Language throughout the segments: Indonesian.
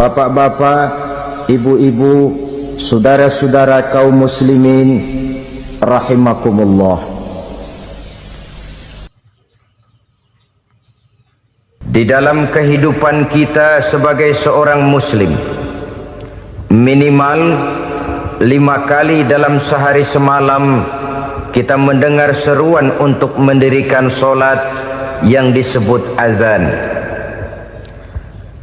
Bapak-bapak, ibu-ibu, saudara-saudara kaum muslimin rahimakumullah. Di dalam kehidupan kita sebagai seorang muslim, minimal 5 kali dalam sehari semalam kita mendengar seruan untuk mendirikan solat yang disebut azan.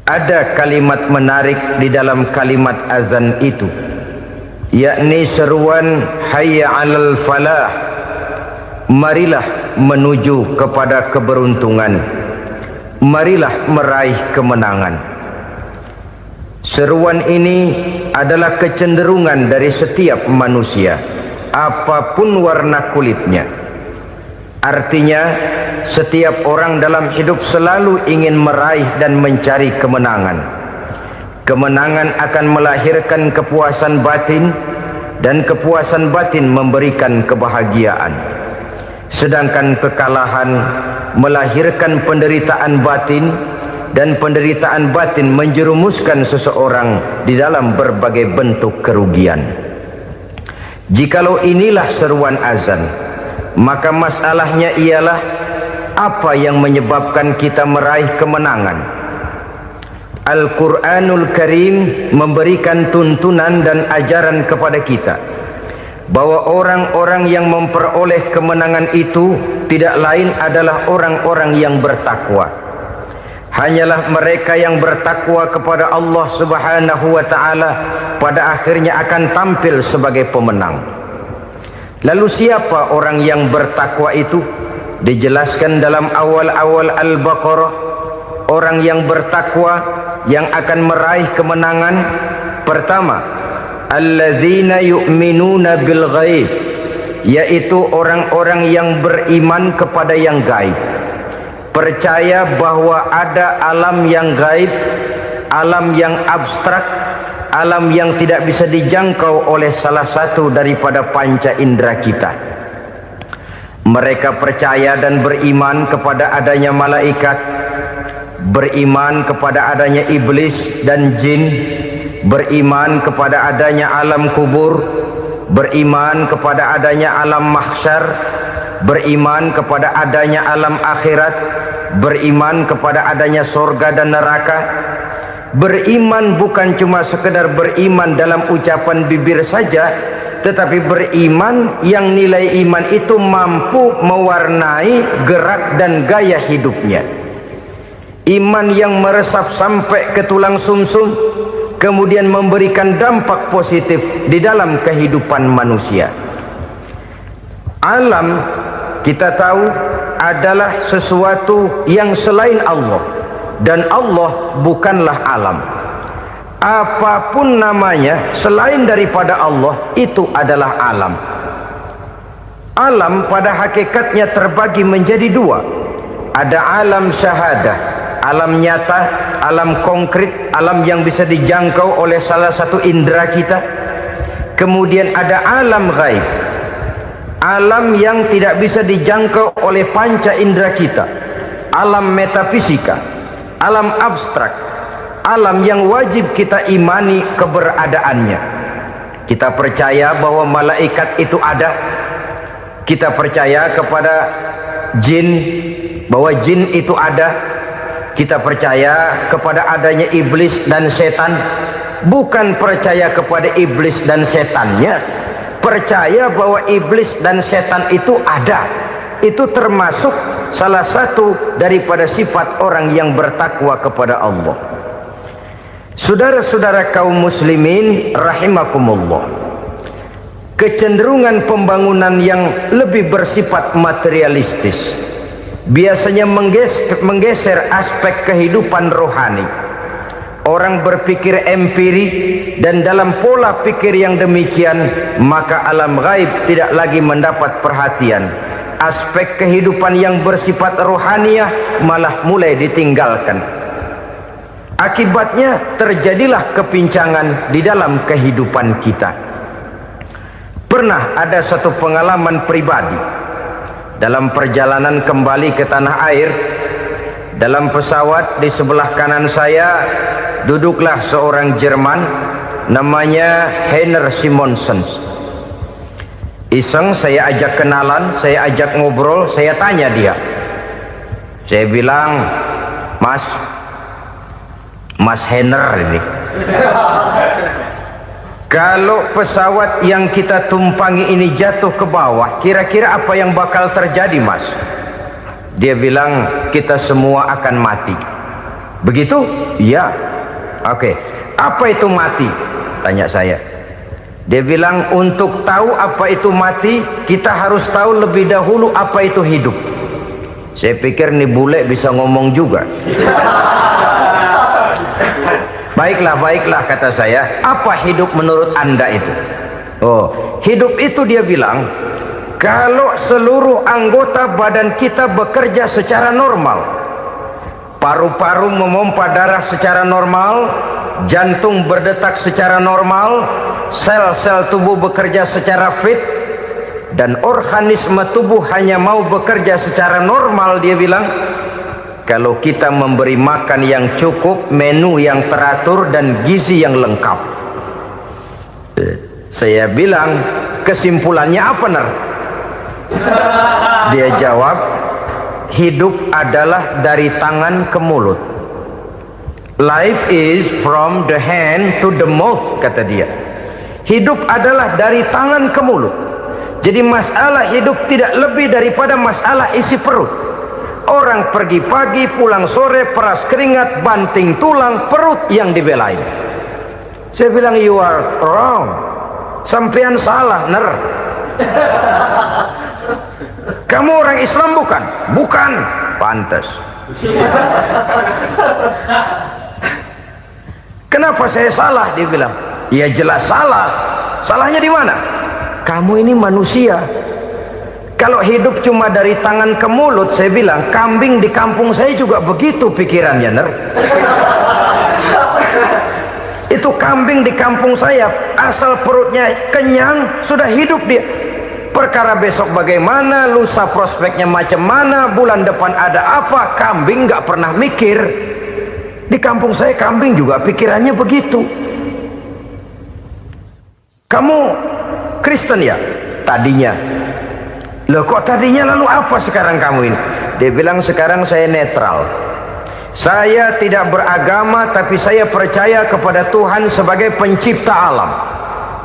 Ada kalimat menarik di dalam kalimat azan itu, yakni seruan hayya 'alal falah, marilah menuju kepada keberuntungan, marilah meraih kemenangan. Seruan ini adalah kecenderungan dari setiap manusia, apapun warna kulitnya. Artinya, setiap orang dalam hidup selalu ingin meraih dan mencari kemenangan. Kemenangan akan melahirkan kepuasan batin, dan kepuasan batin memberikan kebahagiaan. Sedangkan kekalahan melahirkan penderitaan batin, dan penderitaan batin menjerumuskan seseorang di dalam berbagai bentuk kerugian. Jikalau inilah seruan azan, maka masalahnya ialah apa yang menyebabkan kita meraih kemenangan. Al-Quranul Karim memberikan tuntunan dan ajaran kepada kita bahwa orang-orang yang memperoleh kemenangan itu tidak lain adalah orang-orang yang bertakwa. Hanyalah mereka yang bertakwa kepada Allah Subhanahu wa ta'ala pada akhirnya akan tampil sebagai pemenang. Lalu siapa orang yang bertakwa itu? Dijelaskan dalam awal-awal Al-Baqarah, orang yang bertakwa yang akan meraih kemenangan. Pertama, allazina yu'minuna bil ghaib, yaitu orang-orang yang beriman kepada yang gaib, percaya bahwa ada alam yang gaib, alam yang abstrak, alam yang tidak bisa dijangkau oleh salah satu daripada panca indera kita. Mereka percaya dan beriman kepada adanya malaikat, beriman kepada adanya iblis dan jin, beriman kepada adanya alam kubur, beriman kepada adanya alam mahsyar, beriman kepada adanya alam akhirat, beriman kepada adanya surga dan neraka. Beriman bukan cuma sekedar beriman dalam ucapan bibir saja, tetapi beriman yang nilai iman itu mampu mewarnai gerak dan gaya hidupnya. Iman yang meresap sampai ke tulang sumsum, kemudian memberikan dampak positif di dalam kehidupan manusia. Alam, kita tahu, adalah sesuatu yang selain Allah, dan Allah bukanlah alam. Apapun namanya selain daripada Allah, itu adalah alam. Alam pada hakikatnya terbagi menjadi dua. Ada alam syahadah, alam nyata, alam konkret, alam yang bisa dijangkau oleh salah satu indera kita. Kemudian ada alam ghaib, alam yang tidak bisa dijangkau oleh panca indera kita, alam metafisika, alam abstrak, alam yang wajib kita imani keberadaannya. Kita percaya bahwa malaikat itu ada, kita percaya kepada jin, bahwa jin itu ada, kita percaya kepada adanya iblis dan setan. Bukan percaya kepada iblis dan setannya, percaya bahwa iblis dan setan itu ada. Itu termasuk salah satu daripada sifat orang yang bertakwa kepada Allah. Saudara-saudara kaum muslimin rahimakumullah, kecenderungan pembangunan yang lebih bersifat materialistis biasanya menggeser aspek kehidupan rohani. Orang berpikir empiri, dan dalam pola pikir yang demikian maka alam gaib tidak lagi mendapat perhatian. Aspek kehidupan yang bersifat rohaniah malah mulai ditinggalkan. Akibatnya terjadilah kepincangan di dalam kehidupan kita. Pernah ada satu pengalaman pribadi dalam perjalanan kembali ke tanah air. Dalam pesawat di sebelah kanan saya duduklah seorang Jerman namanya Heiner Simonsen. Iseng saya ajak kenalan, saya ajak ngobrol, saya tanya dia. Saya bilang, Mas Heiner ini, kalau pesawat yang kita tumpangi ini jatuh ke bawah, kira-kira apa yang bakal terjadi, Mas? Dia bilang, kita semua akan mati. Begitu? Iya. Oke. Apa itu mati? Tanya saya. Dia bilang, untuk tahu apa itu mati, kita harus tahu lebih dahulu apa itu hidup. Saya pikir nih bule bisa ngomong juga. Baiklah, kata saya. Apa hidup menurut Anda itu? Oh, hidup itu dia bilang, kalau seluruh anggota badan kita bekerja secara normal, paru-paru memompa darah secara normal, jantung berdetak secara normal, sel-sel tubuh bekerja secara fit, dan organisme tubuh hanya mau bekerja secara normal, dia bilang, kalau kita memberi makan yang cukup, menu yang teratur, dan gizi yang lengkap. Saya bilang, kesimpulannya apa, Ner? Dia jawab, hidup adalah dari tangan ke mulut. Life is from the hand to the mouth, kata dia. Hidup adalah dari tangan ke mulut. Jadi masalah hidup tidak lebih daripada masalah isi perut. Orang pergi pagi, pulang sore, peras keringat, banting tulang, perut yang dibelain. Saya bilang, you are wrong. Sampean salah, Ner. Kamu orang Islam bukan? Bukan. Pantas. Kenapa saya salah? Dia bilang, ya jelas salah. Salahnya di mana? Kamu ini manusia. Kalau hidup cuma dari tangan ke mulut, saya bilang, kambing di kampung saya juga begitu pikirannya, Ner. Itu kambing di kampung saya, asal perutnya kenyang, sudah hidup dia. Perkara besok bagaimana, lusa prospeknya macam mana, bulan depan ada apa, kambing nggak pernah mikir. Di kampung saya kambing juga pikirannya begitu. Kamu Kristen ya? Tadinya. Loh kok tadinya, lalu apa sekarang kamu ini? Dia bilang, sekarang saya netral. Saya tidak beragama, tapi saya percaya kepada Tuhan sebagai pencipta alam.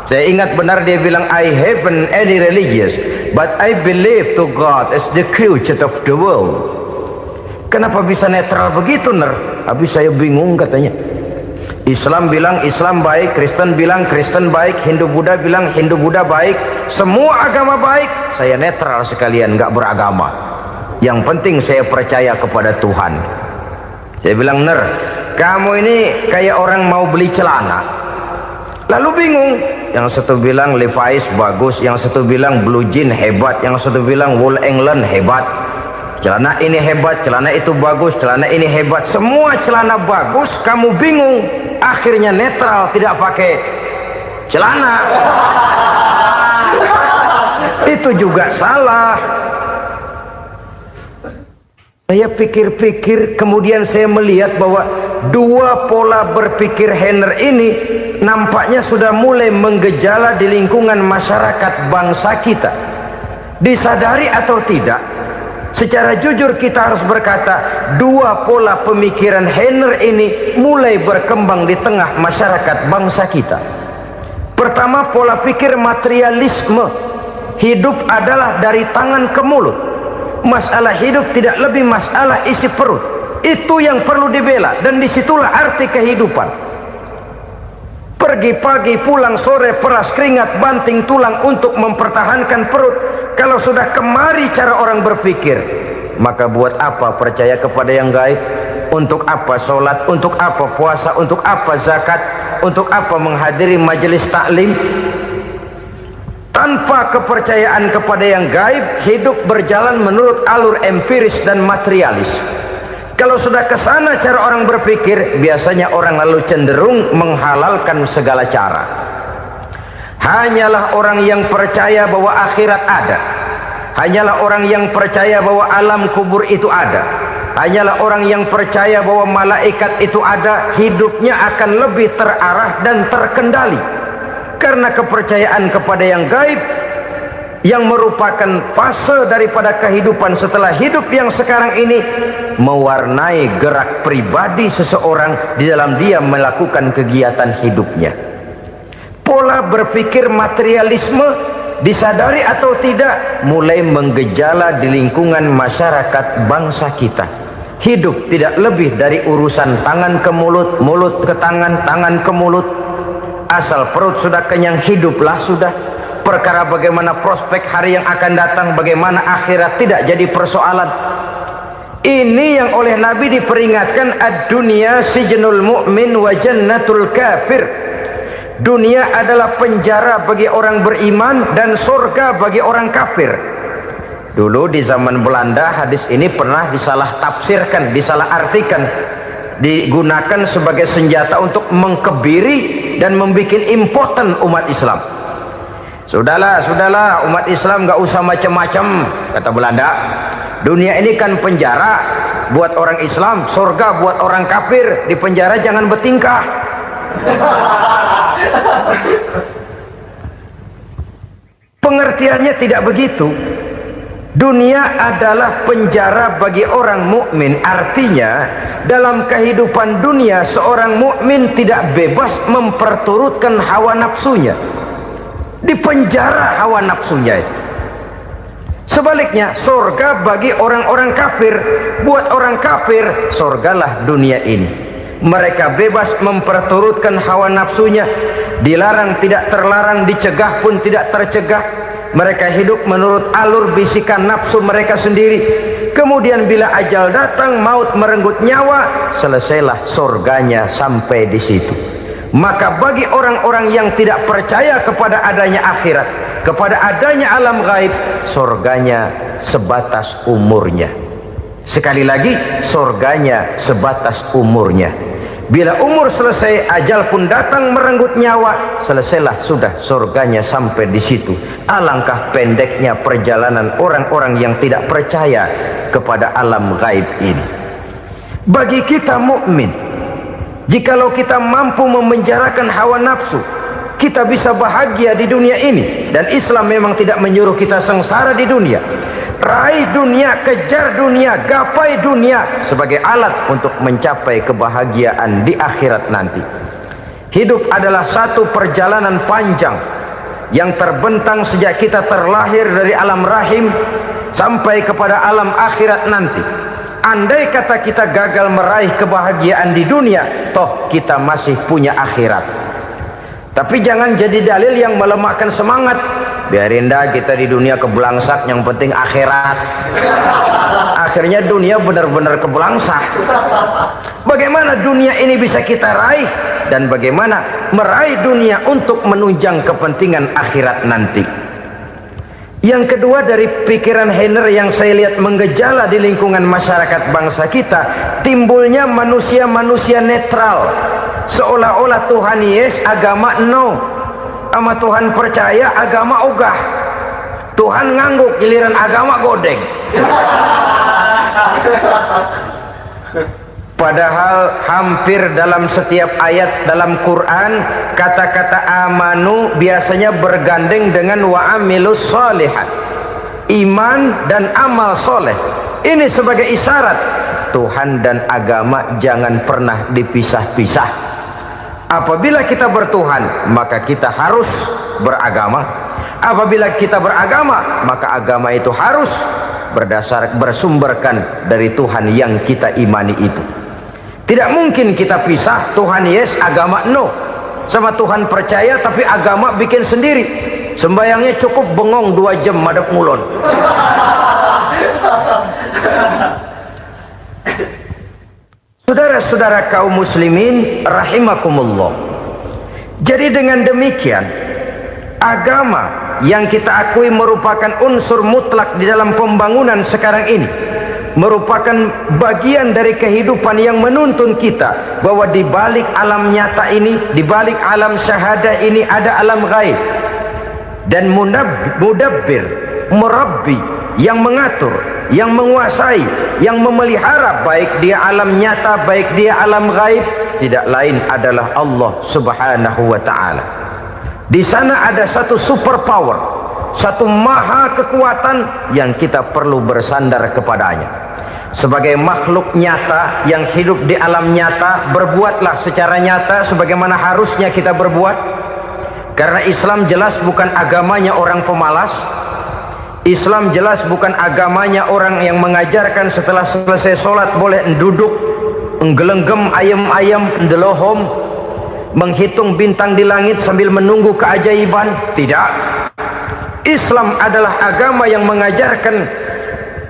Saya ingat benar dia bilang, I haven't any religious, but I believe to God as the creator of the world. Kenapa bisa netral begitu, Ner? Habis saya bingung, katanya. Islam bilang Islam baik, Kristen bilang Kristen baik, Hindu Buddha bilang Hindu Buddha baik, semua agama baik. Saya netral sekalian, nggak beragama. Yang penting saya percaya kepada Tuhan. Saya bilang, Ner, kamu ini kayak orang mau beli celana, lalu bingung. Yang satu bilang Levi's bagus, yang satu bilang Blue Jean hebat, yang satu bilang Wool England hebat. Celana ini hebat, celana itu bagus, celana ini hebat. Semua celana bagus, kamu bingung. Akhirnya netral, tidak pakai celana. Itu juga salah. Saya pikir-pikir, kemudian saya melihat bahwa dua pola berpikir Heiner ini nampaknya sudah mulai menggejala di lingkungan masyarakat bangsa kita. Disadari atau tidak, secara jujur kita harus berkata, dua pola pemikiran Heiner ini mulai berkembang di tengah masyarakat bangsa kita. Pertama, pola pikir materialisme. Hidup adalah dari tangan ke mulut. Masalah hidup tidak lebih masalah isi perut. Itu yang perlu dibela, dan disitulah arti kehidupan. Pergi pagi, pulang sore, peras keringat, banting tulang untuk mempertahankan perut. Kalau sudah kemari cara orang berpikir, maka buat apa percaya kepada yang gaib? Untuk apa sholat? Untuk apa puasa? Untuk apa zakat? Untuk apa menghadiri majelis taklim? Tanpa kepercayaan kepada yang gaib, hidup berjalan menurut alur empiris dan materialis. Kalau sudah ke sana cara orang berpikir, biasanya orang lalu cenderung menghalalkan segala cara. Hanyalah orang yang percaya bahwa akhirat ada, hanyalah orang yang percaya bahwa alam kubur itu ada, hanyalah orang yang percaya bahwa malaikat itu ada, hidupnya akan lebih terarah dan terkendali. Karena kepercayaan kepada yang gaib, yang merupakan fase daripada kehidupan setelah hidup yang sekarang ini, mewarnai gerak pribadi seseorang di dalam dia melakukan kegiatan hidupnya. Pola berpikir materialisme, disadari atau tidak, mulai menggejala di lingkungan masyarakat bangsa kita. Hidup tidak lebih dari urusan tangan ke mulut, mulut ke tangan, tangan ke mulut. Asal perut sudah kenyang, hiduplah sudah. Perkara bagaimana prospek hari yang akan datang, bagaimana akhirat, tidak jadi persoalan. Ini yang oleh Nabi diperingatkan, ad-dunya sijnul mu'min wa jannatul kafir. Dunia adalah penjara bagi orang beriman dan surga bagi orang kafir. Dulu di zaman Belanda hadis ini pernah disalah tafsirkan, disalah artikan, digunakan sebagai senjata untuk mengkebiri dan membuat impoten umat Islam. Sudahlah umat Islam gak usah macam-macam, kata Belanda. Dunia ini kan penjara buat orang Islam, surga buat orang kafir. Di penjara jangan bertingkah. Pengertiannya tidak begitu. Dunia adalah penjara bagi orang mukmin. Artinya dalam kehidupan dunia seorang mukmin tidak bebas memperturutkan hawa nafsunya. Di penjara hawa nafsunya itu. Sebaliknya surga bagi orang-orang kafir. Buat orang kafir surgalah dunia ini. Mereka bebas memperturutkan hawa nafsunya, dilarang tidak terlarang, dicegah pun tidak tercegah. Mereka hidup menurut alur bisikan nafsu mereka sendiri. Kemudian bila ajal datang, maut merenggut nyawa, selesailah surganya sampai di situ. Maka bagi orang-orang yang tidak percaya kepada adanya akhirat, kepada adanya alam gaib, surganya sebatas umurnya. Sekali lagi, surganya sebatas umurnya. Bila umur selesai, ajal pun datang merenggut nyawa, selesailah sudah surganya sampai di situ. Alangkah pendeknya perjalanan orang-orang yang tidak percaya kepada alam gaib ini. Bagi kita mukmin, jikalau kita mampu memenjarakan hawa nafsu, kita bisa bahagia di dunia ini. Dan Islam memang tidak menyuruh kita sengsara di dunia. Raih dunia, kejar dunia, gapai dunia sebagai alat untuk mencapai kebahagiaan di akhirat nanti. Hidup adalah satu perjalanan panjang yang terbentang sejak kita terlahir dari alam rahim sampai kepada alam akhirat nanti. Andai kata kita gagal meraih kebahagiaan di dunia, toh kita masih punya akhirat. Tapi jangan jadi dalil yang melemahkan semangat. Biarin dah kita di dunia kebelangsak, yang penting akhirat. Akhirnya dunia benar-benar kebelangsak. Bagaimana dunia ini bisa kita raih, dan bagaimana meraih dunia untuk menunjang kepentingan akhirat nanti. Yang kedua, dari pikiran Heiner yang saya lihat menggejala di lingkungan masyarakat bangsa kita, timbulnya manusia-manusia netral. Seolah-olah Tuhan yes, agama no. Sama Tuhan percaya, agama ogah. Tuhan ngangguk, giliran agama godeng. Padahal hampir dalam setiap ayat dalam Quran, kata-kata amanu biasanya bergandeng dengan wa amilus sholihat. Iman dan amal soleh. Ini sebagai isyarat Tuhan dan agama jangan pernah dipisah-pisah. Apabila kita bertuhan, maka kita harus beragama. Apabila kita beragama, maka agama itu harus bersumberkan dari Tuhan yang kita imani itu. Tidak mungkin kita pisah, Tuhan yes, agama no. Sama Tuhan percaya tapi agama bikin sendiri. Sembayangnya cukup bengong 2 jam madep ngulon. Saudara-saudara kaum muslimin rahimakumullah. Jadi dengan demikian, agama yang kita akui merupakan unsur mutlak di dalam pembangunan sekarang ini, merupakan bagian dari kehidupan yang menuntun kita bahwa di balik alam nyata ini, di balik alam syahadah ini ada alam gaib. Dan mudabbir, murabbi yang mengatur, yang menguasai, yang memelihara, baik dia alam nyata, baik dia alam gaib, tidak lain adalah Allah Subhanahu wa ta'ala. Di sana ada satu super power, satu maha kekuatan yang kita perlu bersandar kepadanya. Sebagai makhluk nyata yang hidup di alam nyata, berbuatlah secara nyata sebagaimana harusnya kita berbuat. Karena Islam jelas bukan agamanya orang pemalas. Islam jelas bukan agamanya orang yang mengajarkan setelah selesai sholat boleh duduk, nggelenggem ayam-ayam, ndelohom, menghitung bintang di langit sambil menunggu keajaiban. Tidak. Islam adalah agama yang mengajarkan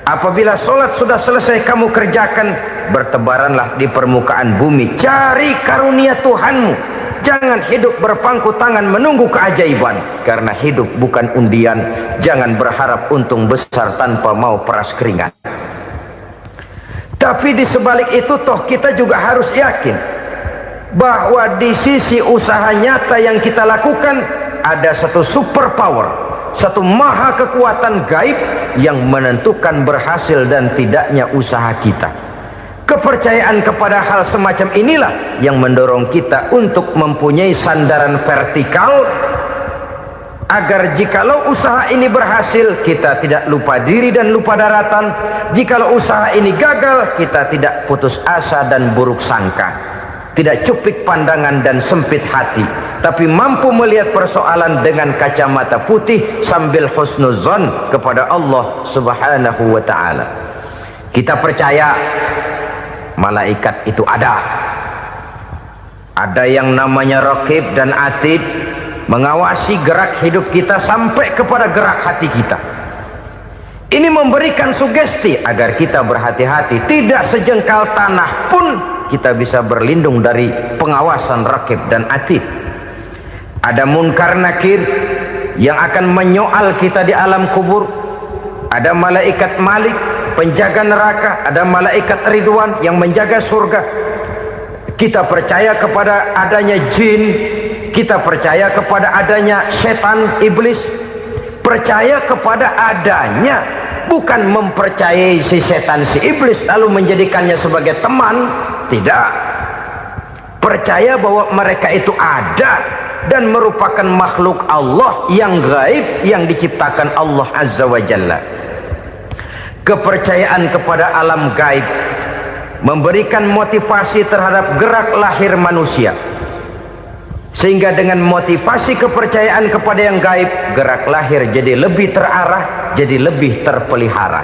apabila sholat sudah selesai kamu kerjakan, bertebaranlah di permukaan bumi, cari karunia Tuhanmu. Jangan hidup berpangku tangan menunggu keajaiban, karena hidup bukan undian. Jangan berharap untung besar tanpa mau peras keringat. Tapi di sebalik itu toh kita juga harus yakin bahwa di sisi usaha nyata yang kita lakukan ada satu super power, satu maha kekuatan gaib yang menentukan berhasil dan tidaknya usaha kita. Kepercayaan kepada hal semacam inilah yang mendorong kita untuk mempunyai sandaran vertikal, agar jikalau usaha ini berhasil, kita tidak lupa diri dan lupa daratan. Jikalau usaha ini gagal, kita tidak putus asa dan buruk sangka, tidak cupik pandangan dan sempit hati, tapi mampu melihat persoalan dengan kacamata putih sambil husnuzon kepada Allah Subhanahu wa ta'ala. Kita percaya malaikat itu ada yang namanya Raqib dan Atid, mengawasi gerak hidup kita sampai kepada gerak hati kita. Ini memberikan sugesti agar kita berhati-hati, tidak sejengkal tanah pun kita bisa berlindung dari pengawasan Raqib dan Atid. Ada Munkar Nakir yang akan menyoal kita di alam kubur. Ada malaikat Malik, penjaga neraka. Ada malaikat Ridwan yang menjaga surga. Kita percaya kepada adanya jin, kita percaya kepada adanya setan, iblis. Percaya kepada adanya, bukan mempercayai si setan, si iblis lalu menjadikannya sebagai teman. Tidak. Percaya bahwa mereka itu ada dan merupakan makhluk Allah yang gaib, yang diciptakan Allah Azza wa Jalla. Kepercayaan kepada alam gaib memberikan motivasi terhadap gerak lahir manusia, sehingga dengan motivasi kepercayaan kepada yang gaib, gerak lahir jadi lebih terarah, jadi lebih terpelihara.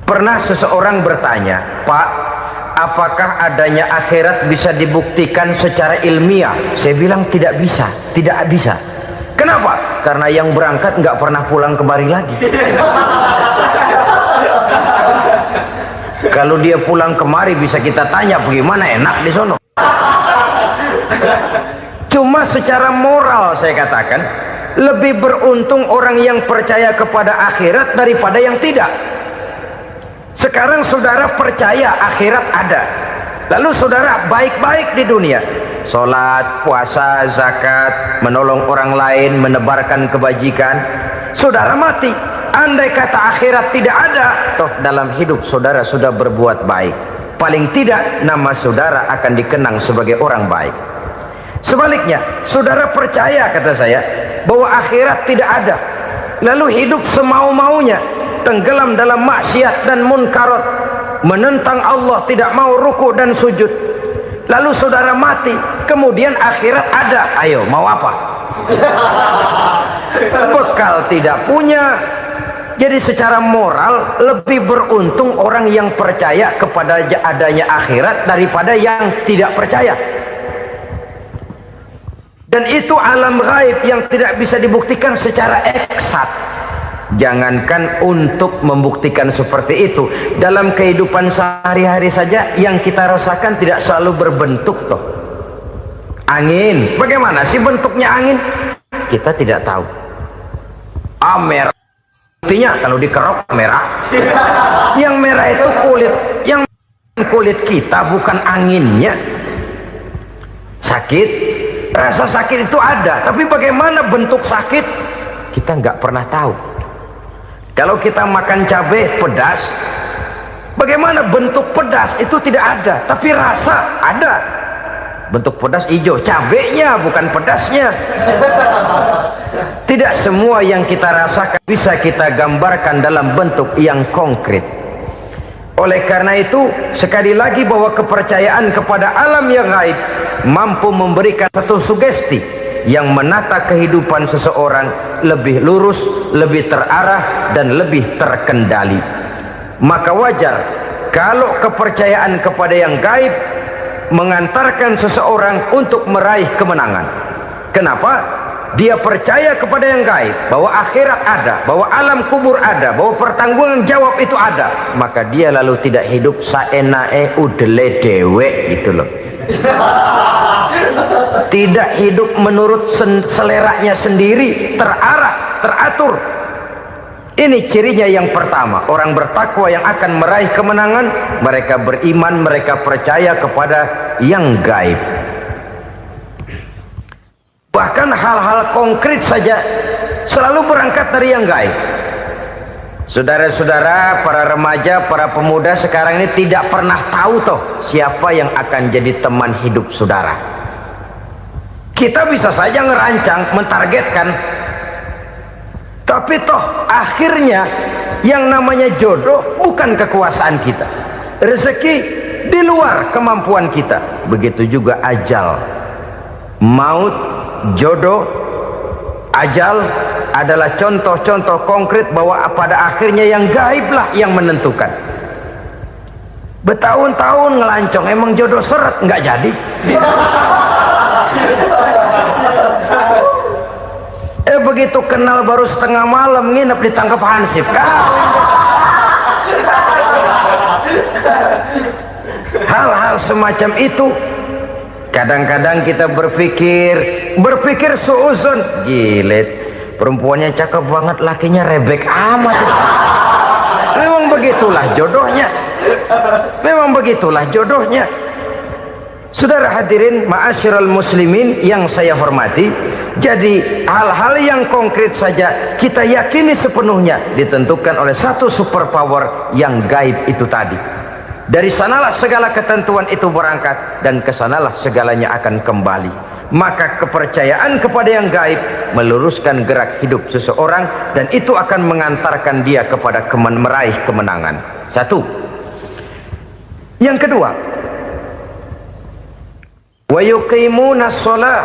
Pernah seseorang bertanya, "Pak, apakah adanya akhirat bisa dibuktikan secara ilmiah?" Saya bilang tidak bisa, tidak bisa. Kenapa? Karena yang berangkat nggak pernah pulang kembali lagi. Kalau dia pulang kemari bisa kita tanya bagaimana enak di sono. Cuma secara moral saya katakan, lebih beruntung orang yang percaya kepada akhirat daripada yang tidak. Sekarang saudara percaya akhirat ada, lalu saudara baik-baik di dunia, sholat, puasa, zakat, menolong orang lain, menebarkan kebajikan. Saudara mati, andai kata akhirat tidak ada, toh dalam hidup saudara sudah berbuat baik, paling tidak nama saudara akan dikenang sebagai orang baik. Sebaliknya, saudara percaya, kata saya, bahwa akhirat tidak ada, lalu hidup semau-maunya, tenggelam dalam maksiat dan munkarat, menentang Allah, tidak mau ruku dan sujud, lalu saudara mati, kemudian akhirat ada, ayo mau apa? Bekal tidak punya. Jadi secara moral lebih beruntung orang yang percaya kepada adanya akhirat daripada yang tidak percaya. Dan itu alam gaib yang tidak bisa dibuktikan secara eksat. Jangankan untuk membuktikan seperti itu, dalam kehidupan sehari-hari saja yang kita rasakan tidak selalu berbentuk toh. Angin, bagaimana sih bentuknya angin? Kita tidak tahu. Merah, buktinya kalau dikerok merah. Yang merah itu kulit, yang kulit kita bukan anginnya. Sakit, rasa sakit itu ada, tapi bagaimana bentuk sakit kita nggak pernah tahu. Kalau kita makan cabai pedas, bagaimana bentuk pedas itu tidak ada, tapi rasa ada. Bentuk pedas hijau, cabenya bukan pedasnya. Tidak semua yang kita rasakan bisa kita gambarkan dalam bentuk yang konkret. Oleh karena itu, sekali lagi bahwa kepercayaan kepada alam yang gaib mampu memberikan satu sugesti yang menata kehidupan seseorang lebih lurus, lebih terarah, dan lebih terkendali. Maka wajar kalau kepercayaan kepada yang gaib mengantarkan seseorang untuk meraih kemenangan. Kenapa? Dia percaya kepada yang gaib, bahwa akhirat ada, bahwa alam kubur ada, bahwa pertanggungan jawab itu ada. Maka dia lalu tidak hidup saenae udele dewe gitu loh. Tidak hidup menurut seleranya sendiri, terarah, teratur. Ini cirinya yang pertama. Orang bertakwa yang akan meraih kemenangan, mereka beriman, mereka percaya kepada yang gaib. Bahkan hal-hal konkret saja selalu berangkat dari yang gaib. Saudara-saudara, para remaja, para pemuda sekarang ini tidak pernah tahu toh siapa yang akan jadi teman hidup saudara. Kita bisa saja ngerancang, mentargetkan, tapi toh akhirnya yang namanya jodoh bukan kekuasaan kita. Rezeki di luar kemampuan kita. Begitu juga ajal, maut, jodoh, ajal adalah contoh-contoh konkret bahwa pada akhirnya yang gaiblah yang menentukan. Bertahun-tahun ngelancong, emang jodoh seret nggak jadi. Begitu kenal baru setengah malam nginep ditangkap hansip kan. Hal-hal semacam itu kadang-kadang kita berpikir suuzon, gilet, perempuannya cakep banget, lakinya rebek amat. Memang begitulah jodohnya. Memang begitulah jodohnya. Saudara hadirin ma'asyiral muslimin yang saya hormati, jadi hal-hal yang konkret saja kita yakini sepenuhnya ditentukan oleh satu superpower yang gaib itu tadi. Dari sanalah segala ketentuan itu berangkat dan kesanalah segalanya akan kembali. Maka kepercayaan kepada yang gaib meluruskan gerak hidup seseorang dan itu akan mengantarkan dia kepada meraih kemenangan. Satu. Yang kedua, wa yuqimuna shalah.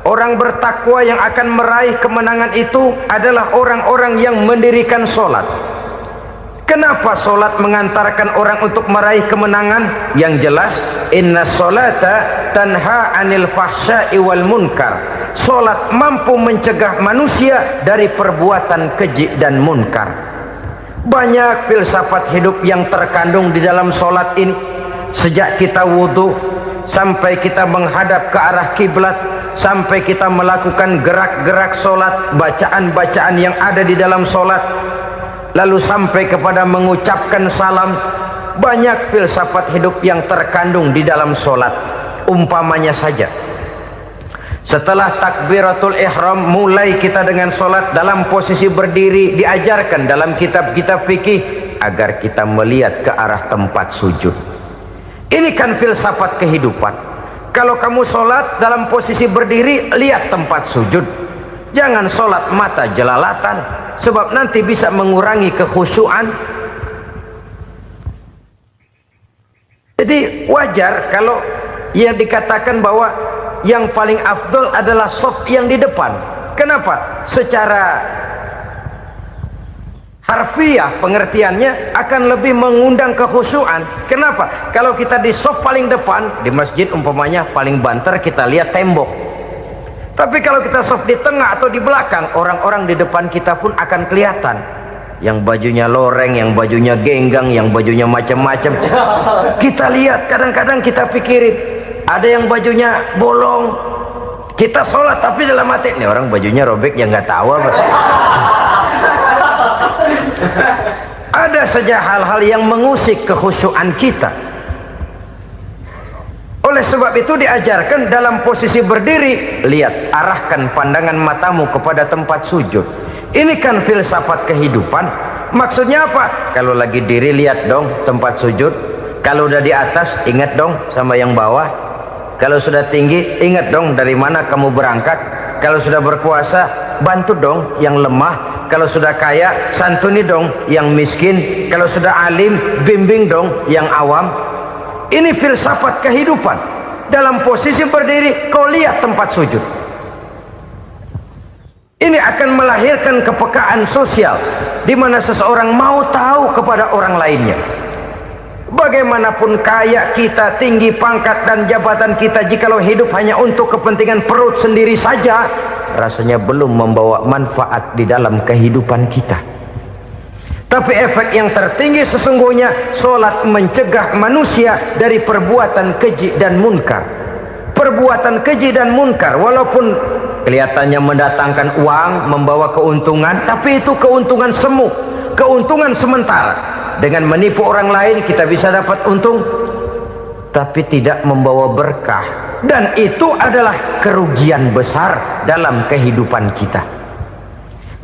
Orang bertakwa yang akan meraih kemenangan itu adalah orang-orang yang mendirikan sholat. Kenapa sholat mengantarkan orang untuk meraih kemenangan? Yang jelas, inna sholata tanha anil fahsya'i wal munkar. Sholat mampu mencegah manusia dari perbuatan keji dan munkar. Banyak filsafat hidup yang terkandung di dalam sholat ini. Sejak kita wudhu sampai kita menghadap ke arah kiblat, sampai kita melakukan gerak-gerak sholat, bacaan-bacaan yang ada di dalam sholat, lalu sampai kepada mengucapkan salam. Banyak filsafat hidup yang terkandung di dalam sholat. Umpamanya saja, setelah takbiratul ihram mulai kita dengan sholat dalam posisi berdiri, diajarkan dalam kitab-kitab fikih agar kita melihat ke arah tempat sujud. Ini kan filsafat kehidupan. Kalau kamu sholat dalam posisi berdiri, lihat tempat sujud. Jangan sholat mata jelalatan, sebab nanti bisa mengurangi kekhusyuan. Jadi wajar kalau yang dikatakan bahwa yang paling afdol adalah shaf yang di depan. Kenapa? Secara harfiah pengertiannya akan lebih mengundang kekhusyuan. Kenapa? Kalau kita di shaf paling depan di masjid umpamanya paling banter kita lihat tembok. Tapi kalau kita shaf di tengah atau di belakang, orang-orang di depan kita pun akan kelihatan. Yang bajunya loreng, yang bajunya genggang, yang bajunya macam-macam. Kita lihat, kadang-kadang kita pikirin, ada yang bajunya bolong. Kita sholat tapi dalam hati, nih orang bajunya robek yang nggak tahu apa. Ada saja hal-hal yang mengusik kekhusyuan kita. Oleh sebab itu diajarkan dalam posisi berdiri, lihat, arahkan pandangan matamu kepada tempat sujud. Ini kan filsafat kehidupan. Maksudnya apa? Kalau lagi diri lihat dong tempat sujud, kalau udah di atas ingat dong sama yang bawah, kalau sudah tinggi ingat dong dari mana kamu berangkat, kalau sudah berkuasa bantu dong yang lemah, kalau sudah kaya santuni dong yang miskin, kalau sudah alim bimbing dong yang awam. Ini filsafat kehidupan. Dalam posisi berdiri kau lihat tempat sujud. Ini akan melahirkan kepekaan sosial di mana seseorang mau tahu kepada orang lainnya. Bagaimanapun kaya kita, tinggi pangkat dan jabatan kita, jikalau hidup hanya untuk kepentingan perut sendiri saja, rasanya belum membawa manfaat di dalam kehidupan kita. Tapi efek yang tertinggi sesungguhnya, solat mencegah manusia dari perbuatan keji dan munkar. Perbuatan keji dan munkar walaupun kelihatannya mendatangkan uang, membawa keuntungan, tapi itu keuntungan semu, keuntungan sementara. Dengan menipu orang lain kita bisa dapat untung, tapi tidak membawa berkah, dan itu adalah kerugian besar dalam kehidupan kita.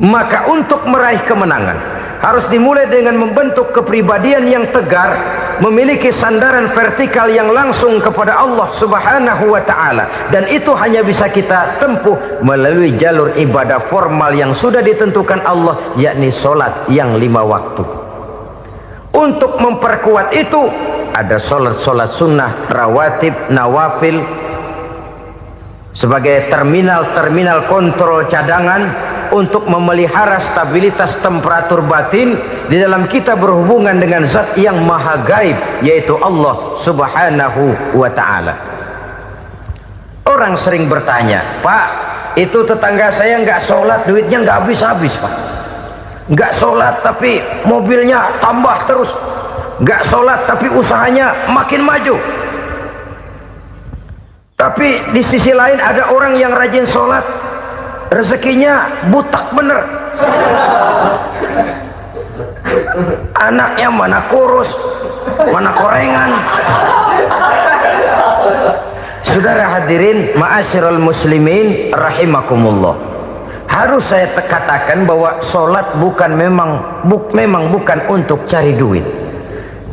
Maka untuk meraih kemenangan harus dimulai dengan membentuk kepribadian yang tegar, memiliki sandaran vertikal yang langsung kepada Allah Subhanahu wa ta'ala, dan itu hanya bisa kita tempuh melalui jalur ibadah formal yang sudah ditentukan Allah, yakni solat yang 5 waktu. Untuk memperkuat itu ada solat-solat sunnah, rawatib, nawafil sebagai terminal kontrol cadangan untuk memelihara stabilitas temperatur batin di dalam kita berhubungan dengan zat yang maha gaib, yaitu Allah Subhanahu wa ta'ala. Orang sering bertanya, Pak, itu tetangga saya nggak sholat, duitnya nggak habis-habis, Pak. Nggak sholat tapi mobilnya tambah terus, nggak sholat tapi usahanya makin maju. Tapi di sisi lain ada orang yang rajin sholat, rezekinya butak bener, anaknya mana kurus mana korengan. Saudara hadirin ma'asyiral muslimin rahimakumullah, harus saya katakan bahwa solat memang bukan untuk cari duit.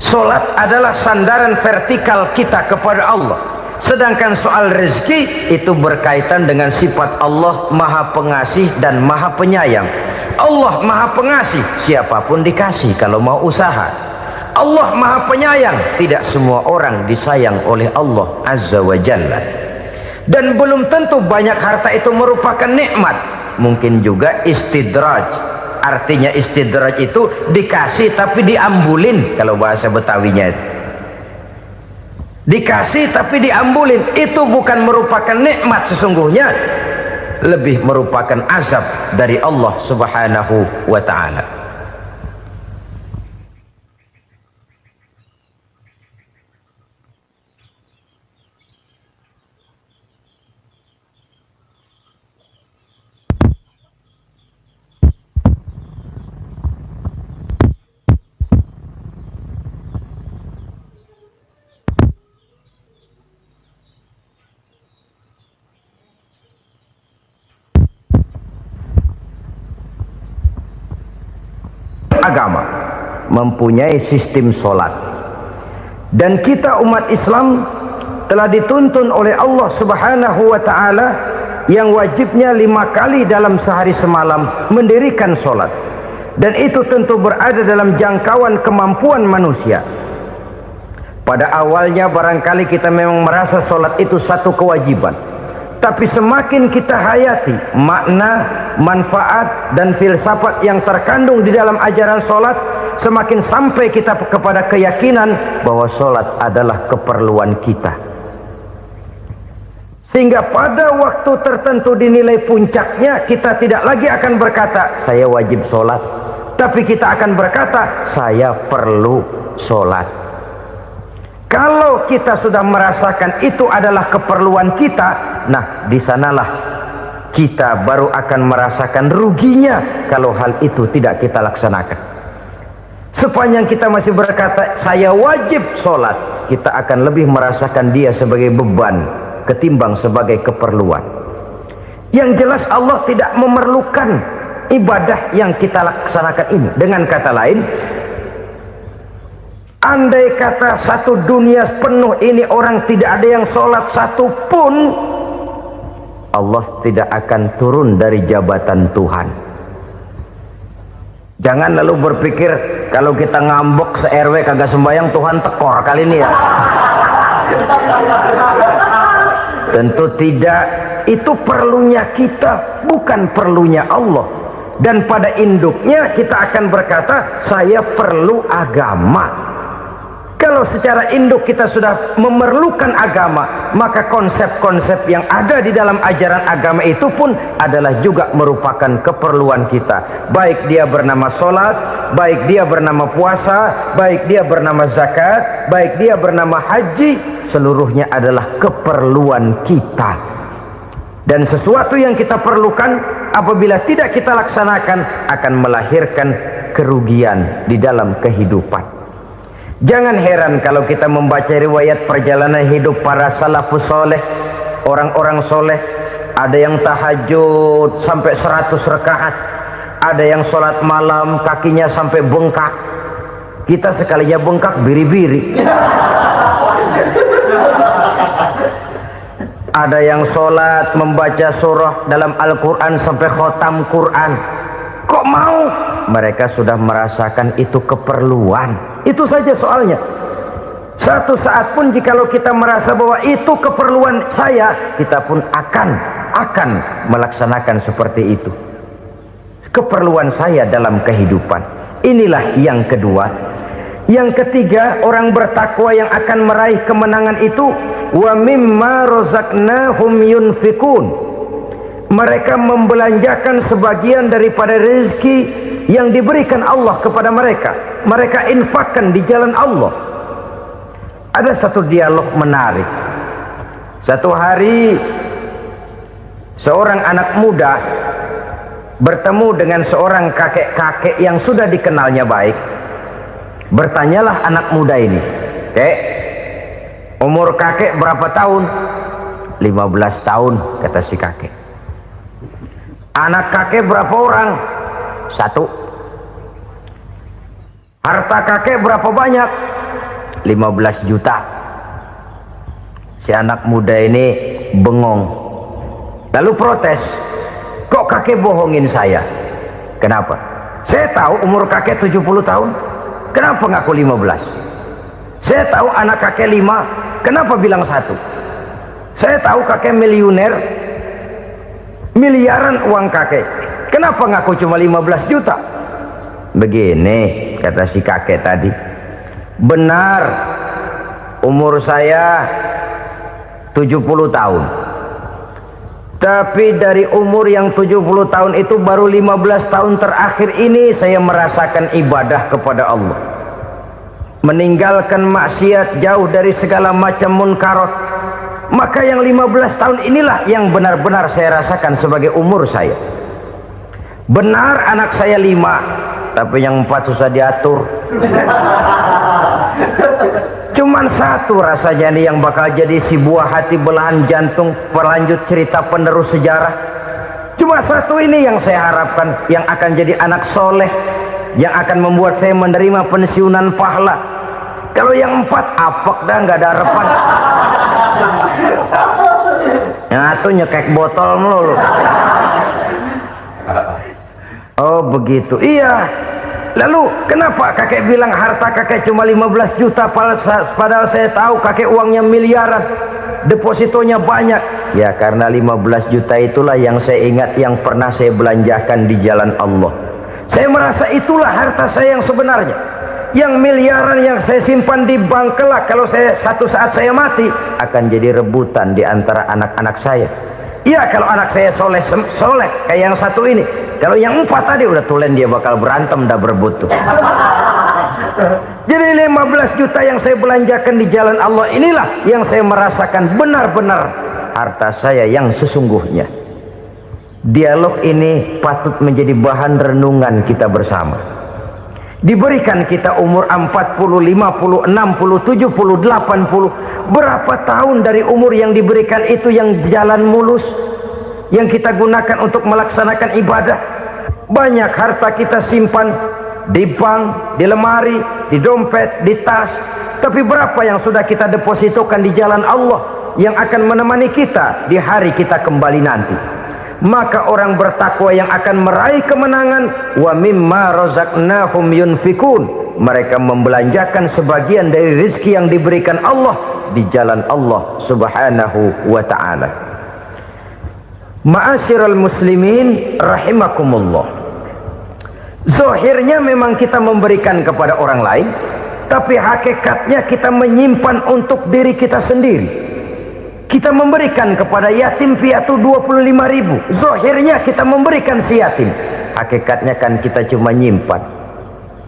Solat adalah sandaran vertikal kita kepada Allah. Sedangkan soal rezeki itu berkaitan dengan sifat Allah maha pengasih dan maha penyayang. Allah maha pengasih, siapapun dikasih kalau mau usaha. Allah maha penyayang, tidak semua orang disayang oleh Allah Azza wa Jalla. Dan belum tentu banyak harta itu merupakan nikmat, mungkin juga istidraj. Artinya istidraj itu dikasih tapi diambulin, kalau bahasa Betawinya itu. Dikasih tapi diambulin, itu bukan merupakan nikmat, sesungguhnya lebih merupakan azab dari Allah Subhanahu wa ta'ala. Agama mempunyai sistem solat, dan kita umat Islam telah dituntun oleh Allah Subhanahu wa ta'ala yang wajibnya 5 kali dalam sehari semalam mendirikan solat, dan itu tentu berada dalam jangkauan kemampuan manusia. Pada awalnya barangkali kita memang merasa solat itu satu kewajiban, tapi semakin kita hayati makna, manfaat dan filsafat yang terkandung di dalam ajaran solat, semakin sampai kita kepada keyakinan bahwa solat adalah keperluan kita. Sehingga pada waktu tertentu dinilai puncaknya, kita tidak lagi akan berkata saya wajib solat, tapi kita akan berkata saya perlu solat. Kalau kita sudah merasakan itu adalah keperluan kita, nah di sanalah kita baru akan merasakan ruginya kalau hal itu tidak kita laksanakan. Sepanjang kita masih berkata saya wajib sholat, kita akan lebih merasakan dia sebagai beban ketimbang sebagai keperluan. Yang jelas Allah tidak memerlukan ibadah yang kita laksanakan ini. Dengan kata lain, andai kata satu dunia penuh ini orang tidak ada yang sholat satu pun, Allah tidak akan turun dari jabatan Tuhan. Jangan lalu berpikir kalau kita ngambek se-RW kagak sembahyang Tuhan tekor kali ini ya. Tentu tidak. Itu perlunya kita, bukan perlunya Allah. Dan pada induknya kita akan berkata, saya perlu agama. Kalau secara induk kita sudah memerlukan agama, maka konsep-konsep yang ada di dalam ajaran agama itu pun adalah juga merupakan keperluan kita. Baik dia bernama sholat, baik dia bernama puasa, baik dia bernama zakat, baik dia bernama haji, seluruhnya adalah keperluan kita. Dan sesuatu yang kita perlukan apabila tidak kita laksanakan akan melahirkan kerugian di dalam kehidupan. Jangan heran kalau kita membaca riwayat perjalanan hidup para salafus soleh, orang-orang soleh. Ada yang tahajud sampai 100 rakaat, ada yang sholat malam kakinya sampai bengkak. Kita sekalinya bengkak biri-biri. Ada yang sholat membaca surah dalam Al-Quran sampai khotam Quran. Kok mau? Mereka sudah merasakan itu keperluan. Itu saja soalnya. Satu saat pun jikalau kita merasa bahwa itu keperluan saya, kita pun akan melaksanakan seperti itu. Keperluan saya dalam kehidupan. Inilah yang kedua. Yang ketiga, orang bertakwa yang akan meraih kemenangan itu, wa mimma razaqnahum yunfikun. Mereka membelanjakan sebagian daripada rezeki yang diberikan Allah kepada mereka. Mereka infakkan di jalan Allah. Ada satu dialog menarik. Satu hari seorang anak muda bertemu dengan seorang kakek-kakek yang sudah dikenalnya baik. Bertanyalah anak muda ini, "Kek, umur kakek berapa tahun?" 15 tahun, kata si kakek. Anak kakek berapa orang? 1. Harta kakek berapa banyak? 15 juta. Si anak muda ini bengong, lalu protes, "Kok kakek bohongin saya?" "Kenapa?" "Saya tahu umur kakek 70 tahun. Kenapa ngaku 15? Saya tahu anak kakek 5. Kenapa bilang 1? Saya tahu kakek miliuner, miliaran uang kakek. Kenapa ngaku cuma 15 juta? Begini, kata si kakek tadi. Benar, umur saya 70 tahun. Tapi dari umur yang 70 tahun itu baru 15 tahun terakhir ini saya merasakan ibadah kepada Allah. Meninggalkan maksiat, jauh dari segala macam munkarat. Maka yang 15 tahun inilah yang benar-benar saya rasakan sebagai umur saya. Benar anak saya 5, tapi yang 4 susah diatur. Cuman 1 rasanya nih yang bakal jadi si buah hati belahan jantung pelanjut cerita penerus sejarah. Cuma 1 ini yang saya harapkan, yang akan jadi anak soleh, yang akan membuat saya menerima pensiunan pahala. Kalau yang 4 apek dah, nggak ada harapan. Yang 1 nyekek botol melulu. Oh begitu, iya. Lalu kenapa kakek bilang harta kakek cuma 15 juta padahal saya tahu kakek uangnya miliaran, depositonya banyak? Ya karena 15 juta itulah yang saya ingat yang pernah saya belanjakan di jalan Allah. Saya merasa itulah harta saya yang sebenarnya. Yang miliaran yang saya simpan di bank kelak, kalau satu saat saya mati akan jadi rebutan di antara anak-anak saya. Iya kalau anak saya soleh kayak yang 1 ini. Kalau yang 4 tadi udah tulen dia bakal berantem dah berebut tuh. Jadi 15 juta yang saya belanjakan di jalan Allah inilah yang saya merasakan benar-benar harta saya yang sesungguhnya. Dialog ini patut menjadi bahan renungan kita bersama. Diberikan kita umur 40, 50, 60, 70, 80. Berapa tahun dari umur yang diberikan itu yang jalan mulus, yang kita gunakan untuk melaksanakan ibadah? Banyak harta kita simpan di bank, di lemari, di dompet, di tas. Tapi berapa yang sudah kita depositokan di jalan Allah yang akan menemani kita di hari kita kembali nanti? Maka orang bertakwa yang akan meraih kemenangan, wa mimma razaqnahum yunfikun, mereka membelanjakan sebagian dari rezeki yang diberikan Allah di jalan Allah subhanahu wa ta'ala. Ma'asyiral muslimin rahimakumullah, zahirnya memang kita memberikan kepada orang lain, tapi hakikatnya kita menyimpan untuk diri kita sendiri. Kita memberikan kepada yatim piatu 25.000, zahirnya kita memberikan si yatim, hakikatnya kan kita cuma nyimpan.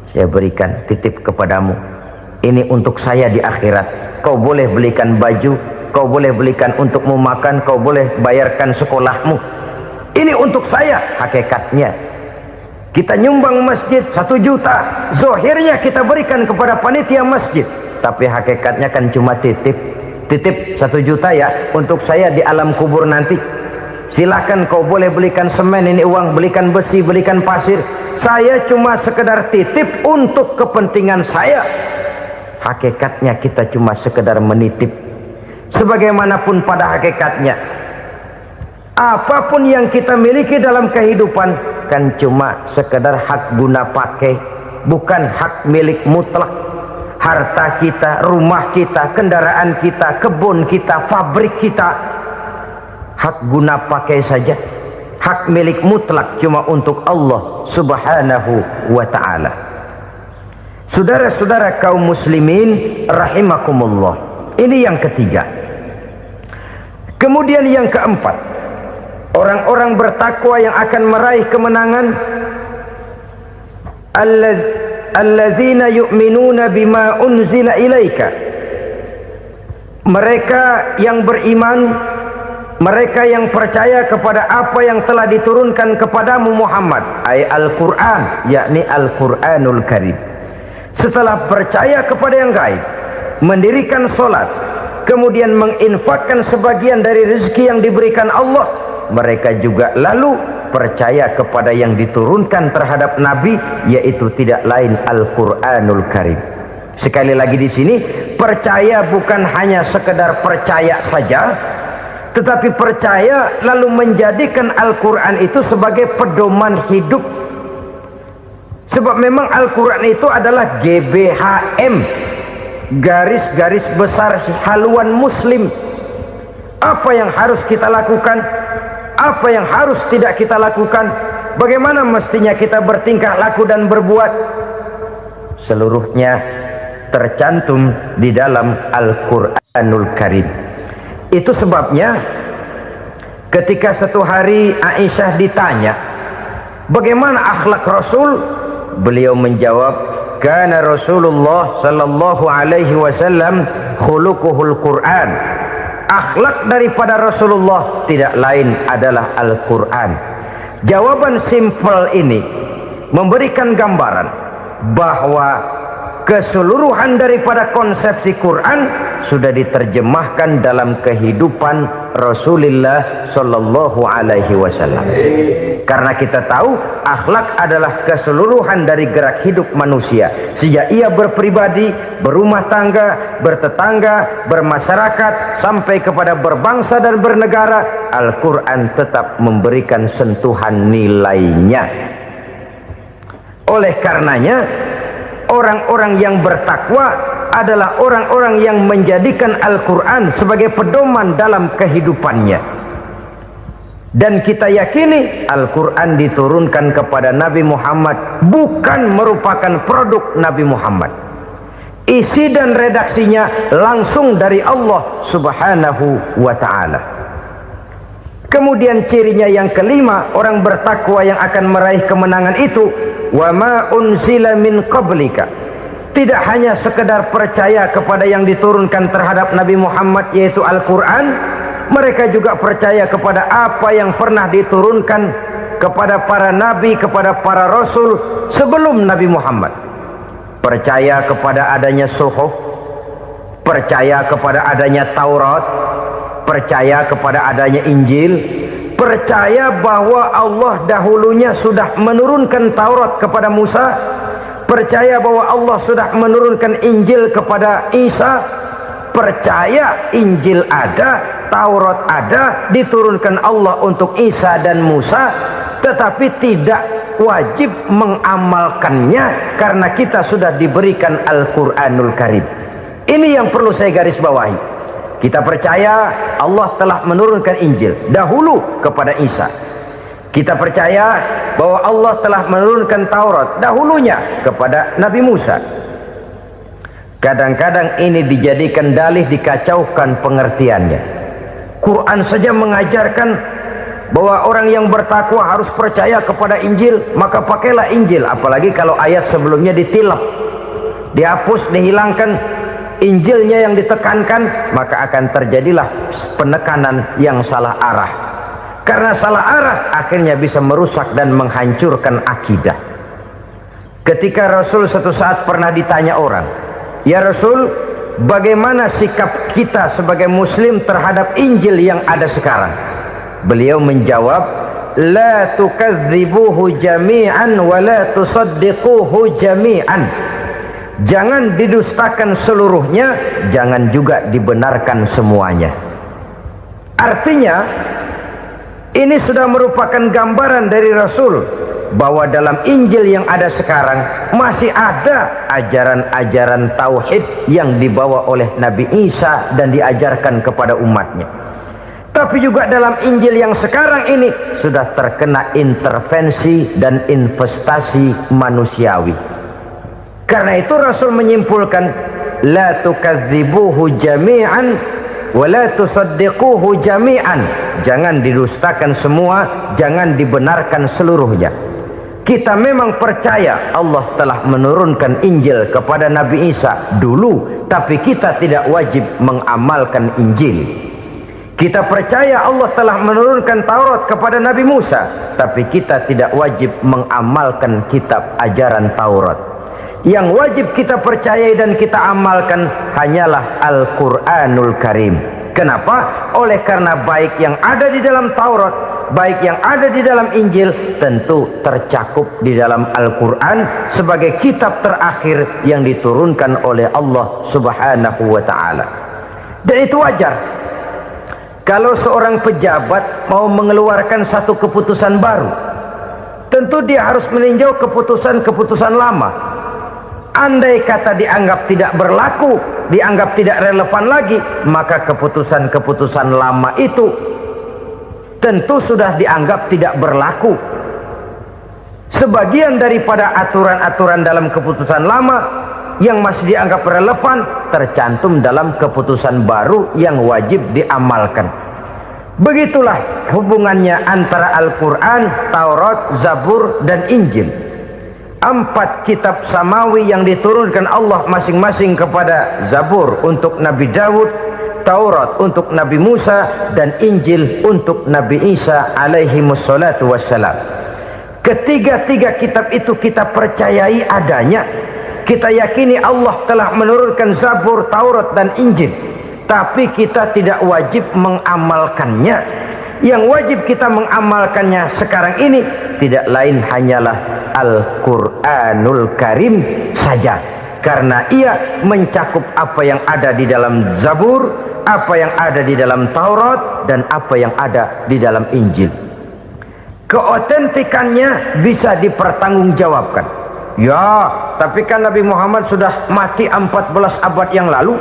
Saya berikan, titip kepadamu, ini untuk saya di akhirat. Kau boleh belikan baju, kau boleh belikan untukmu makan, kau boleh bayarkan sekolahmu, ini untuk saya. Hakikatnya kita nyumbang masjid 1 juta, zahirnya kita berikan kepada panitia masjid, tapi hakikatnya kan cuma titip 1 juta ya, untuk saya di alam kubur nanti. Silahkan kau boleh belikan semen, ini uang, belikan besi, belikan pasir, saya cuma sekedar titip untuk kepentingan saya. Hakikatnya kita cuma sekedar menitip. Sebagaimanapun pada hakikatnya, apapun yang kita miliki dalam kehidupan kan cuma sekedar hak guna pakai, bukan hak milik mutlak. Harta kita, rumah kita, kendaraan kita, kebun kita, pabrik kita, hak guna pakai saja. Hak milik mutlak cuma untuk Allah subhanahu wa ta'ala. Saudara-saudara kaum muslimin rahimakumullah, ini yang ketiga. Kemudian yang keempat, orang-orang bertakwa yang akan meraih kemenangan, allazina yu'minuna bima unzila ilaika, mereka yang beriman, mereka yang percaya kepada apa yang telah diturunkan kepadamu Muhammad, ay Al-Quran, yakni Al-Quranul Karim. Setelah percaya kepada yang gaib, mendirikan solat, kemudian menginfakkan sebagian dari rezeki yang diberikan Allah, mereka juga lalu percaya kepada yang diturunkan terhadap Nabi, yaitu tidak lain Al-Quranul Karim. Sekali lagi di sini, percaya bukan hanya sekedar percaya saja, tetapi percaya lalu menjadikan Al-Quran itu sebagai pedoman hidup. Sebab memang Al-Quran itu adalah GBHM, garis-garis besar haluan muslim. Apa yang harus kita lakukan, apa yang harus tidak kita lakukan, bagaimana mestinya kita bertingkah laku dan berbuat, seluruhnya tercantum di dalam Al-Quranul Karim. Itu sebabnya ketika satu hari Aisyah ditanya bagaimana akhlak Rasul, beliau menjawab, kana Rasulullah sallallahu alaihi wasallam khuluquhul Quran. Akhlak daripada Rasulullah tidak lain adalah Al-Quran. Jawaban simpel ini memberikan gambaran bahwa keseluruhan daripada konsepsi Quran sudah diterjemahkan dalam kehidupan Rasulullah sallallahu alaihi wasallam. Karena kita tahu akhlak adalah keseluruhan dari gerak hidup manusia, sejak ia berpribadi, berumah tangga, bertetangga, bermasyarakat, sampai kepada berbangsa dan bernegara. Al-Quran tetap memberikan sentuhan nilainya. Oleh karenanya, orang-orang yang bertakwa adalah orang-orang yang menjadikan Al-Quran sebagai pedoman dalam kehidupannya. Dan kita yakini Al-Quran diturunkan kepada Nabi Muhammad bukan merupakan produk Nabi Muhammad. Isi dan redaksinya langsung dari Allah subhanahu wa ta'ala. Kemudian cirinya yang kelima, orang bertakwa yang akan meraih kemenangan itu, wa ma unzila min qablika, tidak hanya sekedar percaya kepada yang diturunkan terhadap Nabi Muhammad yaitu Al-Quran, mereka juga percaya kepada apa yang pernah diturunkan kepada para nabi, kepada para rasul sebelum Nabi Muhammad. Percaya kepada adanya suhuf, percaya kepada adanya Taurat, percaya kepada adanya Injil, percaya bahwa Allah dahulunya sudah menurunkan Taurat kepada Musa, percaya bahwa Allah sudah menurunkan Injil kepada Isa, percaya Injil ada, Taurat ada, diturunkan Allah untuk Isa dan Musa, tetapi tidak wajib mengamalkannya karena kita sudah diberikan Al-Quranul Karim. Ini yang perlu saya garis bawahi. Kita percaya Allah telah menurunkan Injil dahulu kepada Isa. Kita percaya bahwa Allah telah menurunkan Taurat dahulunya kepada Nabi Musa. Kadang-kadang ini dijadikan dalih, dikacaukan pengertiannya. Quran saja mengajarkan bahwa orang yang bertakwa harus percaya kepada Injil, maka pakailah Injil. Apalagi kalau ayat sebelumnya ditilap, dihapus, dihilangkan, Injilnya yang ditekankan, maka akan terjadilah penekanan yang salah arah. Karena salah arah akhirnya bisa merusak dan menghancurkan akidah. Ketika Rasul suatu saat pernah ditanya orang, "Ya Rasul, bagaimana sikap kita sebagai muslim terhadap Injil yang ada sekarang?" Beliau menjawab, "La tukadzibuhu jami'an wa la tusaddiquhu jami'an." Jangan didustakan seluruhnya, jangan juga dibenarkan semuanya. Artinya, ini sudah merupakan gambaran dari Rasul bahwa dalam Injil yang ada sekarang masih ada ajaran-ajaran tauhid yang dibawa oleh Nabi Isa dan diajarkan kepada umatnya. Tapi juga dalam Injil yang sekarang ini sudah terkena intervensi dan investasi manusiawi. Karena itu Rasul menyimpulkan, la tukadzibuhu jami'an wa la tusaddiquhu jami'an. Jangan didustakan semua, jangan dibenarkan seluruhnya. Kita memang percaya Allah telah menurunkan Injil kepada Nabi Isa dulu, tapi kita tidak wajib mengamalkan Injil. Kita percaya Allah telah menurunkan Taurat kepada Nabi Musa, tapi kita tidak wajib mengamalkan kitab ajaran Taurat. Yang wajib kita percayai dan kita amalkan hanyalah Al-Quranul Karim. Kenapa? Oleh karena baik yang ada di dalam Taurat, baik yang ada di dalam Injil, tentu tercakup di dalam Al-Quran sebagai kitab terakhir yang diturunkan oleh Allah Subhanahu wa Ta'ala. Dan itu wajar. Kalau seorang pejabat mau mengeluarkan satu keputusan baru, tentu dia harus meninjau keputusan-keputusan lama. Andai kata dianggap tidak berlaku, dianggap tidak relevan lagi, maka keputusan-keputusan lama itu tentu sudah dianggap tidak berlaku. Sebagian daripada aturan-aturan dalam keputusan lama yang masih dianggap relevan tercantum dalam keputusan baru yang wajib diamalkan. Begitulah hubungannya antara Al-Quran, Taurat, Zabur, dan Injil. 4 kitab samawi yang diturunkan Allah masing-masing kepada Zabur untuk Nabi Daud, Taurat untuk Nabi Musa, dan Injil untuk Nabi Isa alaihi wassalatu wassalam. Ketiga-tiga kitab itu kita percayai adanya. Kita yakini Allah telah menurunkan Zabur, Taurat, dan Injil, tapi kita tidak wajib mengamalkannya. Yang wajib kita mengamalkannya sekarang ini tidak lain hanyalah Al-Quranul Karim saja, karena ia mencakup apa yang ada di dalam Zabur, apa yang ada di dalam Taurat, dan apa yang ada di dalam Injil. Keotentikannya bisa dipertanggungjawabkan. Ya, tapi kan Nabi Muhammad sudah mati 14 abad yang lalu,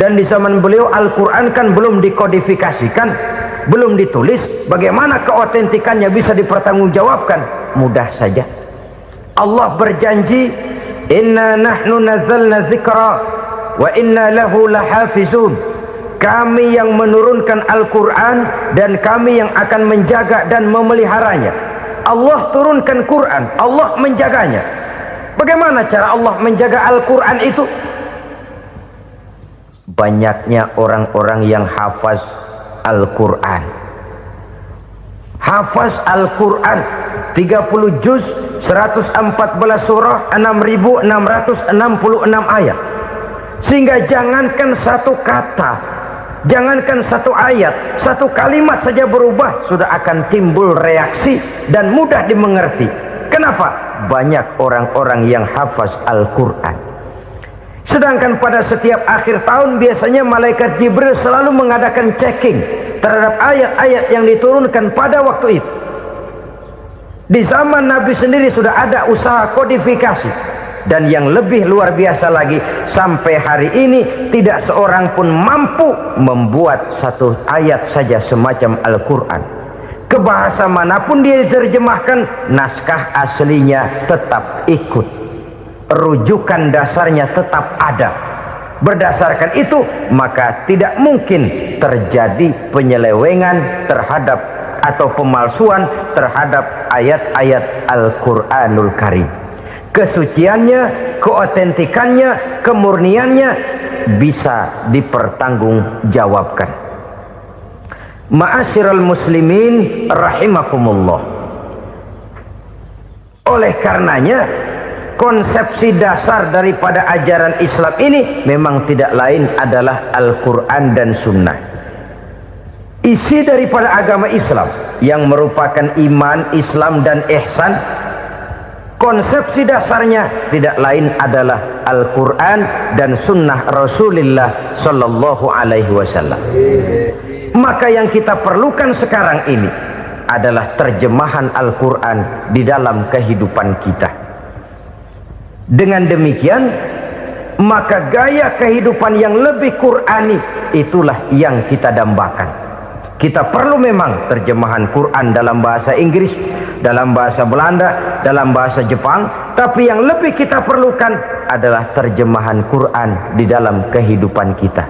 dan di zaman beliau Al-Quran kan belum dikodifikasikan, belum ditulis. Bagaimana keotentikannya bisa dipertanggungjawabkan? Mudah saja. Allah berjanji, inna nahnu nazzalna dzikra wa inna lahu lahafizun. Kami yang menurunkan Al-Quran dan kami yang akan menjaga dan memeliharanya. Allah turunkan Quran, Allah menjaganya. Bagaimana cara Allah menjaga Al-Quran itu? Banyaknya orang-orang yang hafaz Al-Quran. Hafaz Al-Quran 30 juz, 114 surah, 6.666 ayat. Sehingga jangankan satu kata Jangankan satu ayat, satu kalimat saja berubah sudah akan timbul reaksi dan mudah dimengerti. Kenapa? Banyak orang-orang yang hafaz Al-Quran. Sedangkan pada setiap akhir tahun biasanya malaikat Jibril selalu mengadakan checking terhadap ayat-ayat yang diturunkan pada waktu itu. Di zaman Nabi sendiri sudah ada usaha kodifikasi. Dan yang lebih luar biasa lagi, sampai hari ini tidak seorang pun mampu membuat satu ayat saja semacam Al-Quran. Ke bahasa manapun dia diterjemahkan, naskah aslinya tetap ikut, rujukan dasarnya tetap ada. Berdasarkan itu maka tidak mungkin terjadi penyelewengan terhadap atau pemalsuan terhadap ayat-ayat Al-Quranul Karim. Kesuciannya, keotentikannya, kemurniannya bisa dipertanggungjawabkan. Ma'asyiral muslimin rahimakumullah. Oleh karenanya, konsepsi dasar daripada ajaran Islam ini memang tidak lain adalah Al-Quran dan Sunnah. Isi daripada agama Islam yang merupakan iman, Islam dan ihsan, konsepsi dasarnya tidak lain adalah Al-Quran dan Sunnah Rasulullah Sallallahu Alaihi Wasallam. Maka yang kita perlukan sekarang ini adalah terjemahan Al-Quran di dalam kehidupan kita. Dengan demikian, maka gaya kehidupan yang lebih Qurani itulah yang kita dambakan. Kita perlu memang terjemahan Quran dalam bahasa Inggris, dalam bahasa Belanda, dalam bahasa Jepang, tapi yang lebih kita perlukan adalah terjemahan Quran di dalam kehidupan kita.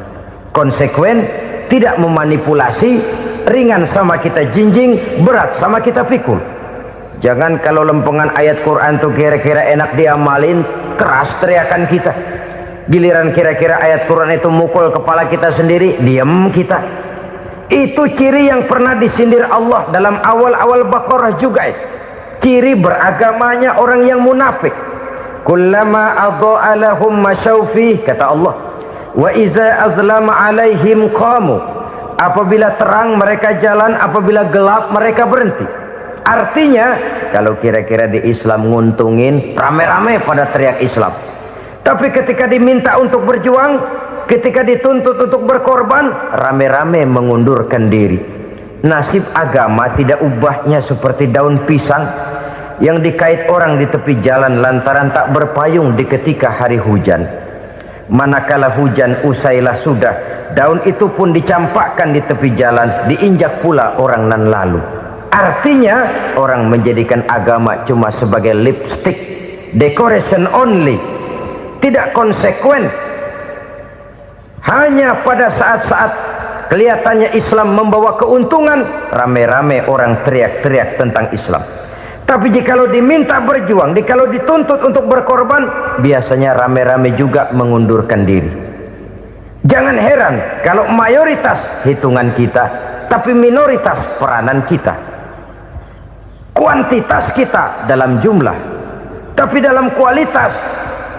Konsekuen, tidak memanipulasi, ringan sama kita jinjing, berat sama kita pikul. Jangan kalau lempengan ayat Quran tuh kira-kira enak diamalin, keras teriakan kita. Giliran kira-kira ayat Quran itu mukul kepala kita sendiri, diam kita. Itu ciri yang pernah disindir Allah dalam awal-awal Baqarah juga. Ciri beragamanya orang yang munafik. Kullama adha'a lahum masyawfih, kata Allah, wa iza azlama alaihim qamu. Apabila terang mereka jalan, apabila gelap mereka berhenti. Artinya kalau kira-kira di Islam nguntungin, rame-rame pada teriak Islam. Tapi ketika diminta untuk berjuang, ketika dituntut untuk berkorban, rame-rame mengundurkan diri. Nasib agama tidak ubahnya seperti daun pisang yang dikait orang di tepi jalan lantaran tak berpayung di ketika hari hujan. Manakala hujan usailah sudah, daun itu pun dicampakkan di tepi jalan, diinjak pula orang nan lalu. Artinya orang menjadikan agama cuma sebagai lipstick, decoration only, tidak konsekuen. Hanya pada saat-saat kelihatannya Islam membawa keuntungan, rame-rame orang teriak-teriak tentang Islam. Tapi jikalau diminta berjuang, jikalau dituntut untuk berkorban, biasanya rame-rame juga mengundurkan diri. Jangan heran kalau mayoritas hitungan kita, tapi minoritas peranan kita. Kuantitas kita dalam jumlah, tapi dalam kualitas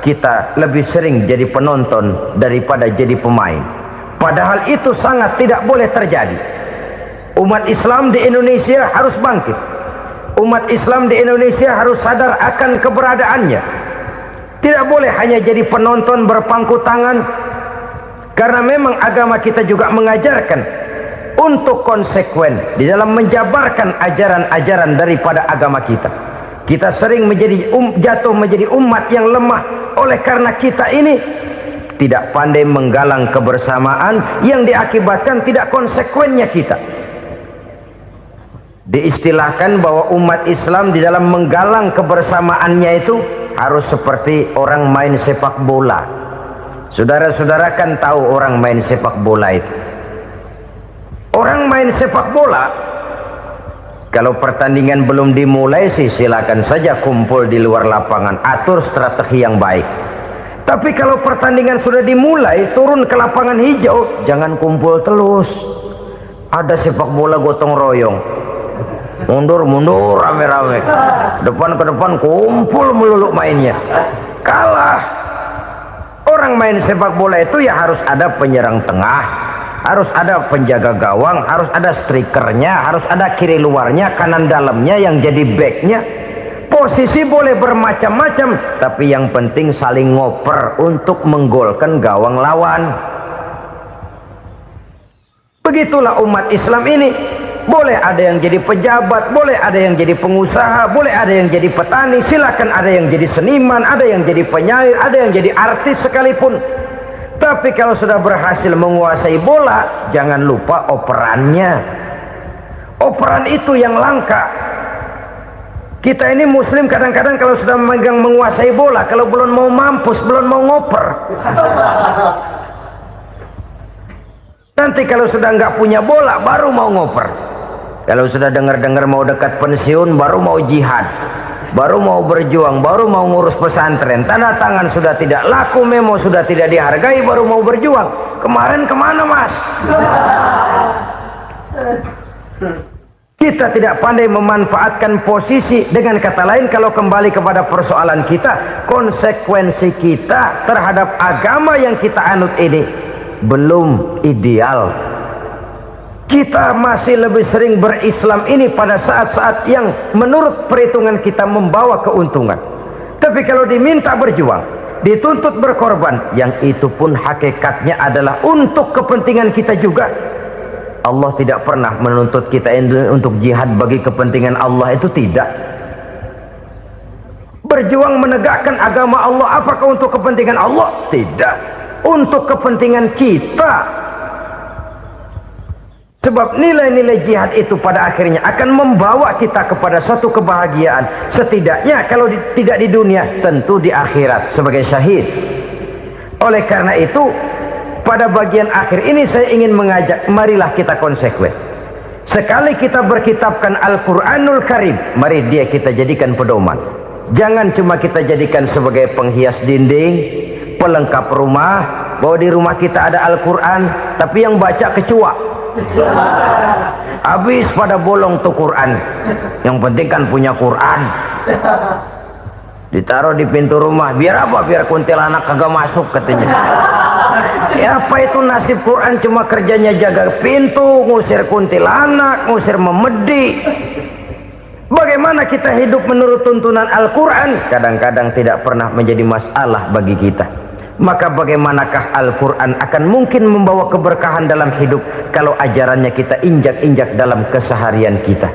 kita lebih sering jadi penonton daripada jadi pemain. Padahal itu sangat tidak boleh terjadi. Umat Islam di Indonesia harus bangkit. Umat Islam di Indonesia harus sadar akan keberadaannya. Tidak boleh hanya jadi penonton berpangku tangan, karena memang agama kita juga mengajarkan untuk konsekuen di dalam menjabarkan ajaran-ajaran daripada agama kita. Kita sering menjadi jatuh menjadi umat yang lemah oleh karena kita ini tidak pandai menggalang kebersamaan yang diakibatkan tidak konsekuennya kita. Diistilahkan bahwa umat Islam di dalam menggalang kebersamaannya itu harus seperti orang main sepak bola. Saudara-saudara kan tahu orang main sepak bola itu. Orang main sepak bola, kalau pertandingan belum dimulai sih silakan saja kumpul di luar lapangan, atur strategi yang baik. Tapi kalau pertandingan sudah dimulai, turun ke lapangan hijau, jangan kumpul terus. Ada sepak bola gotong royong, mundur-mundur rame-rame, depan ke depan kumpul melulu mainnya. Kalah. Orang main sepak bola itu ya harus ada penyerang tengah, harus ada penjaga gawang, harus ada strikernya, harus ada kiri luarnya, kanan dalamnya yang jadi backnya. Posisi boleh bermacam-macam, tapi yang penting saling ngoper untuk menggolkan gawang lawan. Begitulah umat Islam ini. Boleh ada yang jadi pejabat, boleh ada yang jadi pengusaha, boleh ada yang jadi petani, silakan ada yang jadi seniman, ada yang jadi penyair, ada yang jadi artis sekalipun. Tapi kalau sudah berhasil menguasai bola, jangan lupa operannya. Operan itu yang langka. Kita ini muslim kadang-kadang kalau sudah memegang menguasai bola, kalau belum mau mampus, belum mau ngoper. Nanti kalau sudah nggak punya bola, baru mau ngoper. Kalau sudah dengar-dengar mau dekat pensiun, baru mau jihad, baru mau berjuang, baru mau ngurus pesantren. Tanda tangan sudah tidak laku, memo sudah tidak dihargai, baru mau berjuang. Kemarin kemana mas? Kita tidak pandai memanfaatkan posisi. Dengan kata lain, kalau kembali kepada persoalan kita, konsekuensi kita terhadap agama yang kita anut ini belum ideal. Kita masih lebih sering berislam ini pada saat-saat yang menurut perhitungan kita membawa keuntungan. Tapi kalau diminta berjuang, dituntut berkorban, yang itu pun hakikatnya adalah untuk kepentingan kita juga. Allah tidak pernah menuntut kita untuk jihad bagi kepentingan Allah, itu tidak. Berjuang menegakkan agama Allah, apakah untuk kepentingan Allah? Tidak. Untuk kepentingan kita. Sebab nilai-nilai jihad itu pada akhirnya akan membawa kita kepada suatu kebahagiaan. Setidaknya kalau tidak di dunia, tentu di akhirat sebagai syahid. Oleh karena itu, pada bagian akhir ini saya ingin mengajak, marilah kita konsekuen. Sekali kita berkitabkan Al-Quranul Karim, mari dia kita jadikan pedoman. Jangan cuma kita jadikan sebagai penghias dinding, pelengkap rumah, bahwa di rumah kita ada Al-Quran, tapi yang baca kecoa. Habis pada bolong tuh Quran. Yang penting kan punya Quran. Ditaruh di pintu rumah. Biar apa? Biar kuntilanak kagak masuk katanya. Ya apa itu nasib Quran? Cuma kerjanya jaga pintu, ngusir kuntilanak, ngusir memedi. Bagaimana kita hidup menurut tuntunan Al-Quran? Kadang-kadang tidak pernah menjadi masalah bagi kita. Maka bagaimanakah Al-Quran akan mungkin membawa keberkahan dalam hidup kalau ajarannya kita injak-injak dalam keseharian kita?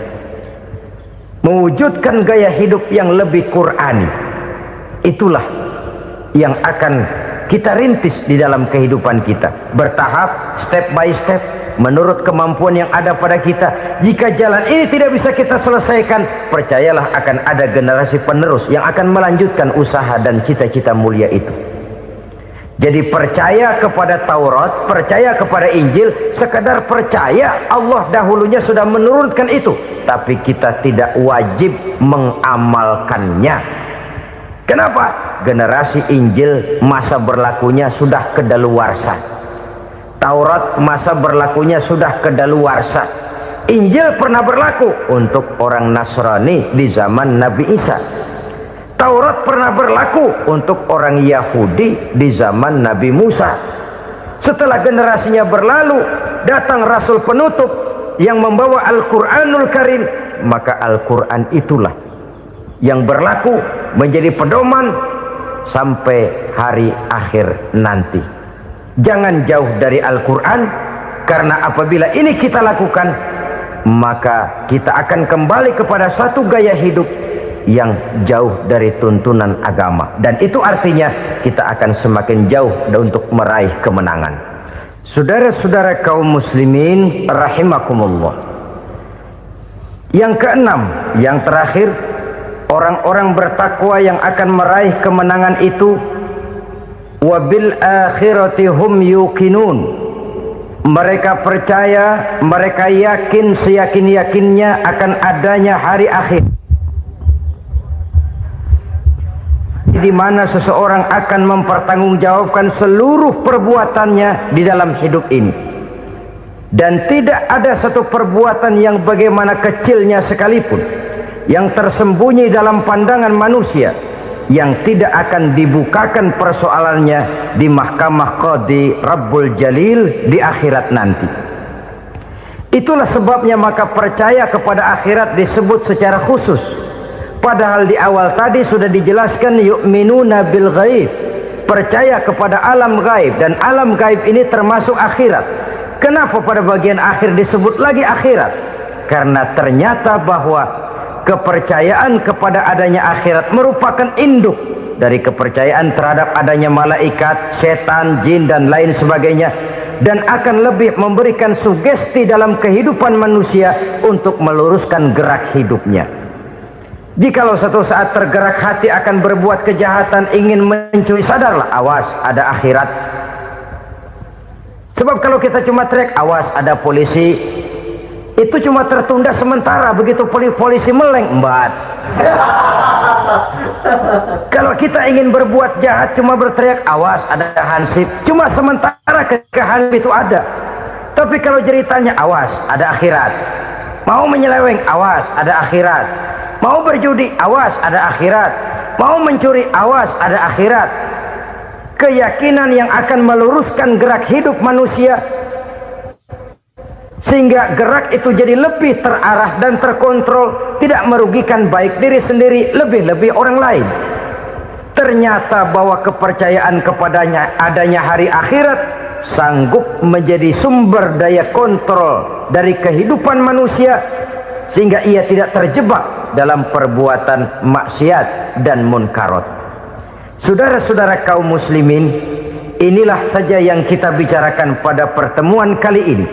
Mewujudkan gaya hidup yang lebih Qurani, itulah yang akan kita rintis di dalam kehidupan kita, bertahap, step by step, menurut kemampuan yang ada pada kita. Jika jalan ini tidak bisa kita selesaikan, percayalah akan ada generasi penerus yang akan melanjutkan usaha dan cita-cita mulia itu. Jadi percaya kepada Taurat, percaya kepada Injil, sekadar percaya Allah dahulunya sudah menurunkan itu, tapi kita tidak wajib mengamalkannya. Kenapa? Generasi Injil masa berlakunya sudah kedaluarsa. Taurat masa berlakunya sudah kedaluarsa. Injil pernah berlaku untuk orang Nasrani di zaman Nabi Isa. Taurat pernah berlaku untuk orang Yahudi di zaman Nabi Musa. Setelah generasinya berlalu, datang Rasul penutup yang membawa Al-Quranul Karim. Maka Al-Quran itulah yang berlaku menjadi pedoman sampai hari akhir nanti. Jangan jauh dari Al-Quran, karena apabila ini kita lakukan, maka kita akan kembali kepada satu gaya hidup yang jauh dari tuntunan agama, dan itu artinya kita akan semakin jauh untuk meraih kemenangan. Saudara-saudara kaum muslimin rahimakumullah, yang keenam, yang terakhir, orang-orang bertakwa yang akan meraih kemenangan itu wabil akhirati hum yuqinun. Mereka percaya, mereka yakin seyakin-yakinnya akan adanya hari akhir, di mana seseorang akan mempertanggungjawabkan seluruh perbuatannya di dalam hidup ini, dan tidak ada satu perbuatan yang bagaimana kecilnya sekalipun yang tersembunyi dalam pandangan manusia yang tidak akan dibukakan persoalannya di mahkamah Qadi Rabbul Jalil di akhirat nanti. Itulah sebabnya maka percaya kepada akhirat disebut secara khusus. Padahal di awal tadi sudah dijelaskan yu'minuna bil ghaib, percaya kepada alam gaib, dan alam gaib ini termasuk akhirat. Kenapa pada bagian akhir disebut lagi akhirat? Karena ternyata bahwa kepercayaan kepada adanya akhirat merupakan induk dari kepercayaan terhadap adanya malaikat, setan, jin dan lain sebagainya, dan akan lebih memberikan sugesti dalam kehidupan manusia untuk meluruskan gerak hidupnya. Jikalau satu saat tergerak hati akan berbuat kejahatan, ingin mencuri, sadarlah, awas ada akhirat. Sebab kalau kita cuma teriak awas ada polisi, itu cuma tertunda sementara, begitu polisi meleng embat. Kalau kita ingin berbuat jahat cuma berteriak awas ada hansip, cuma sementara ketika hansip itu ada. Tapi kalau ceritanya awas ada akhirat, mau menyeleweng awas ada akhirat, mau berjudi awas ada akhirat, mau mencuri awas ada akhirat. Keyakinan yang akan meluruskan gerak hidup manusia sehingga gerak itu jadi lebih terarah dan terkontrol, tidak merugikan baik diri sendiri, lebih-lebih orang lain. Ternyata bahwa kepercayaan kepadanya adanya hari akhirat sanggup menjadi sumber daya kontrol dari kehidupan manusia, sehingga ia tidak terjebak dalam perbuatan maksiat dan munkarat. Saudara-saudara kaum muslimin, inilah saja yang kita bicarakan pada pertemuan kali ini.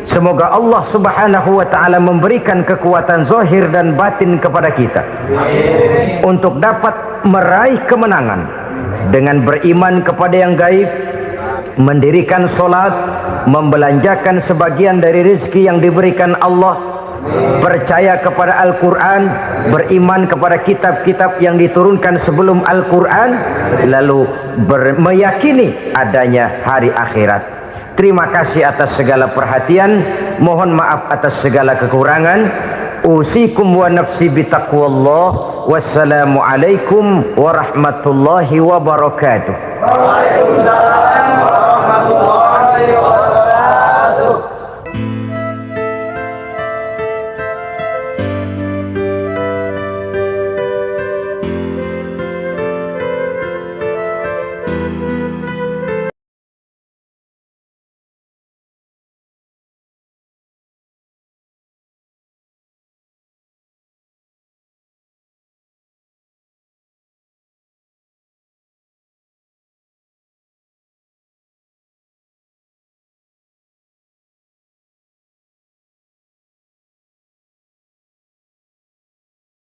Semoga Allah subhanahu wa ta'ala memberikan kekuatan zahir dan batin kepada kita untuk dapat meraih kemenangan dengan beriman kepada yang gaib, mendirikan solat, membelanjakan sebagian dari rezeki yang diberikan Allah, percaya kepada Al-Quran, beriman kepada kitab-kitab yang diturunkan sebelum Al-Quran, lalu meyakini adanya hari akhirat. Terima kasih atas segala perhatian, mohon maaf atas segala kekurangan. Usikum wa nafsi bitaqwallah. Wassalamu alaikum warahmatullahi wabarakatuh. Waalaikumsalam warahmatullahi wabarakatuh.